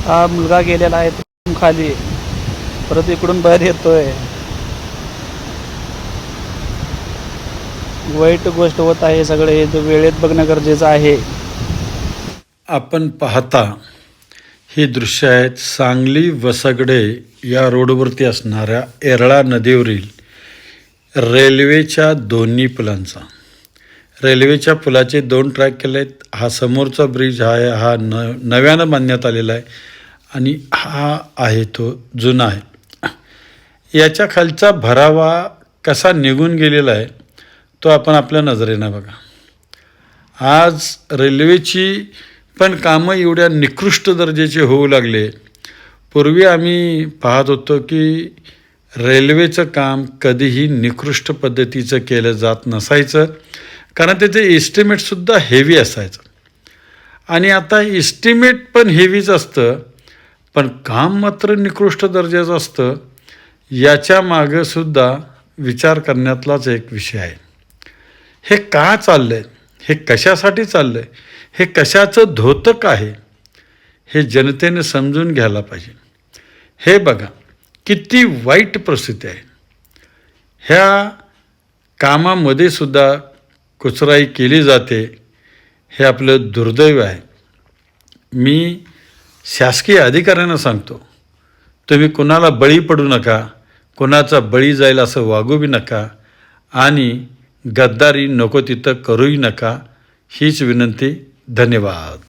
हा मुलगा गेलेला आहे तो खाली, परत इकडून बाहेर येतोय. वाईट गोष्ट होत आहे. सगळे हे वेळेत बघणं गरजेचं आहे. आपण पाहता ही दृश्य आहेत सांगली वसगडे या रोडवरती असणाऱ्या येरळा नदीवरील रेल्वेच्या दोन्ही पुलांचा. रेल्वेच्या पुलाचे 2 ट्रॅक केले आहेत. हा समोरचा ब्रिज हा नव्यानं बांधण्यात आलेला आहे आणि हा आहे तो जुना आहे. याच्या खालचा भरावा कसा निघून गेलेला आहे तो आपण आपल्या नजरेनं बघा. आज रेल्वेची पण कामं एवढ्या निकृष्ट दर्जाचे होऊ लागले. पूर्वी आम्ही पाहत होतो की रेल्वेचं काम कधीही निकृष्ट पद्धतीचं केलं जात नसायचं, कारण त्याचे एस्टिमेटसुद्धा हेवी असायचं. आणि आता एस्टिमेट पण हेवीच असतं, पण काम मात्र निकृष्ट दर्जाचं असतं. याच्या मागंसुद्धा विचार करण्यातलाच एक विषय आहे. हे का चाललं आहे, हे कशासाठी चाललं आहे, हे कशाचं द्योतक आहे, हे जनतेने समजून घ्यायला पाहिजे. हे बघा किती वाईट परिस्थिती आहे. ह्या कामामध्ये सुद्धा कुचराई केली जाते. हे आपलं दुर्दैव आहे. मी शासकीय अधिकाऱ्यांना सांगतो, तुम्ही कुणाला बळी पडू नका, कुणाचा बळी जाईल असं वागू बी नका आणि गद्दारी नको तिथं करूही नका. हीच विनंती. धन्यवाद.